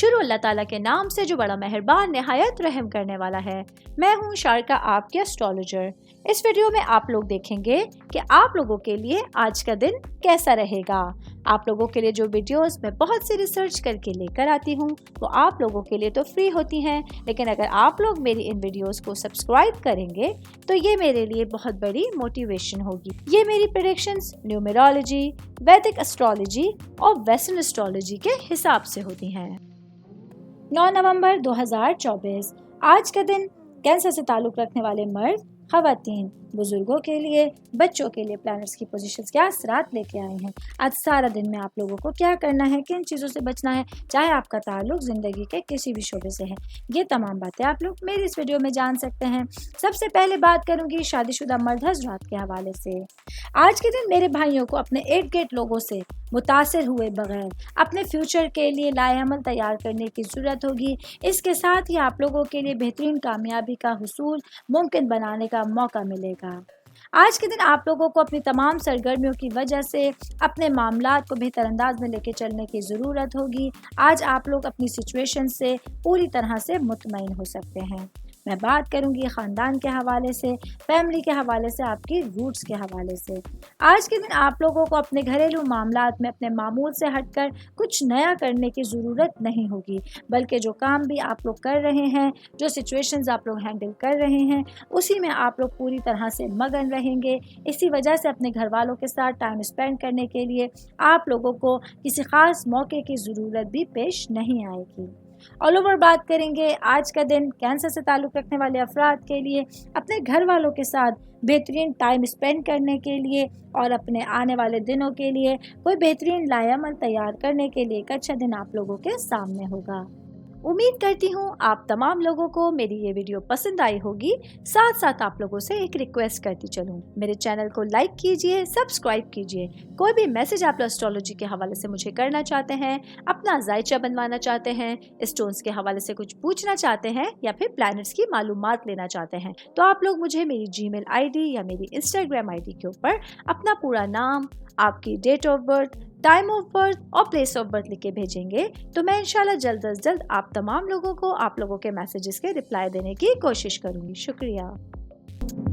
شروع اللہ تعالیٰ کے نام سے جو بڑا مہربان نہایت رحم کرنے والا ہے۔ میں ہوں شارکا، آپ کے اسٹرالوجر۔ اس ویڈیو میں آپ لوگ دیکھیں گے کہ آپ لوگوں کے لیے آج کا دن کیسا رہے گا۔ آپ لوگوں کے لیے جو ویڈیوز میں بہت سی ریسرچ کر کے لے کر آتی ہوں وہ آپ لوگوں کے لیے تو فری ہوتی ہیں، لیکن اگر آپ لوگ میری ان ویڈیوز کو سبسکرائب کریں گے تو یہ میرے لیے بہت بڑی موٹیویشن ہوگی۔ یہ میری پریڈکشنز نیومرولوجی، ویدک اسٹرالوجی اور ویسٹرن اسٹرالوجی کے حساب سے ہوتی ہیں۔ 9 نومبر 2024 آج کا دن کینسر سے تعلق رکھنے والے مرد، خواتین، بزرگوں کے لیے، بچوں کے لیے پلانٹس کی پوزیشنز کیا اثرات لے کے آئے ہیں۔ آج سارا دن میں آپ لوگوں کو کیا کرنا ہے، کن چیزوں سے بچنا ہے، چاہے آپ کا تعلق زندگی کے کسی بھی شعبے سے ہے، یہ تمام باتیں آپ لوگ میری اس ویڈیو میں جان سکتے ہیں۔ سب سے پہلے بات کروں گی شادی شدہ مرد حضرات کے حوالے سے۔ آج کے دن میرے بھائیوں کو اپنے ارد گرد لوگوں سے متاثر ہوئے بغیر اپنے فیوچر کے لیے لائحہ عمل تیار کرنے کی ضرورت ہوگی۔ اس کے ساتھ ہی آپ لوگوں کے لیے بہترین کامیابی کا حصول ممکن بنانے کا موقع ملے گا۔ آج کے دن آپ لوگوں کو اپنی تمام سرگرمیوں کی وجہ سے اپنے معاملات کو بہتر انداز میں لے کے چلنے کی ضرورت ہوگی۔ آج آپ لوگ اپنی سچویشن سے پوری طرح سے مطمئن ہو سکتے ہیں۔ میں بات کروں گی خاندان کے حوالے سے، فیملی کے حوالے سے، آپ کی روٹس کے حوالے سے۔ آج کے دن آپ لوگوں کو اپنے گھریلو معاملات میں اپنے معمول سے ہٹ کر کچھ نیا کرنے کی ضرورت نہیں ہوگی، بلکہ جو کام بھی آپ لوگ کر رہے ہیں، جو سچویشنز آپ لوگ ہینڈل کر رہے ہیں، اسی میں آپ لوگ پوری طرح سے مگن رہیں گے۔ اسی وجہ سے اپنے گھر والوں کے ساتھ ٹائم اسپینڈ کرنے کے لیے آپ لوگوں کو کسی خاص موقع کی ضرورت بھی پیش نہیں آئے گی۔ آل اوور بات کریں گے آج کا دن کینسر سے تعلق رکھنے والے افراد کے لیے اپنے گھر والوں کے ساتھ بہترین ٹائم اسپینڈ کرنے کے لیے اور اپنے آنے والے دنوں کے لیے کوئی بہترین لائحہ عمل تیار کرنے کے لیے ایک اچھا دن آپ لوگوں کے سامنے ہوگا۔ امید کرتی ہوں آپ تمام لوگوں کو میری یہ ویڈیو پسند آئی ہوگی۔ ساتھ ساتھ آپ لوگوں سے ایک ریکویسٹ کرتی چلوں، میرے چینل کو لائک کیجئے، سبسکرائب کیجئے۔ کوئی بھی میسج آپ اسٹرالوجی کے حوالے سے مجھے کرنا چاہتے ہیں، اپنا ذائچہ بنوانا چاہتے ہیں، اسٹونز کے حوالے سے کچھ پوچھنا چاہتے ہیں یا پھر پلانٹس کی معلومات لینا چاہتے ہیں، تو آپ لوگ مجھے میری جی میل آئی ڈی یا میری انسٹاگرام آئی ڈی کے اوپر اپنا پورا نام، آپ کی date of birth, time of birth اور پلیس آف برتھ لکھ کے بھیجیں گے تو میں انشاءاللہ جلد از جلد آپ تمام لوگوں کو آپ لوگوں کے میسیجز کے رپلائی دینے کی کوشش کروں گی۔ شکریہ۔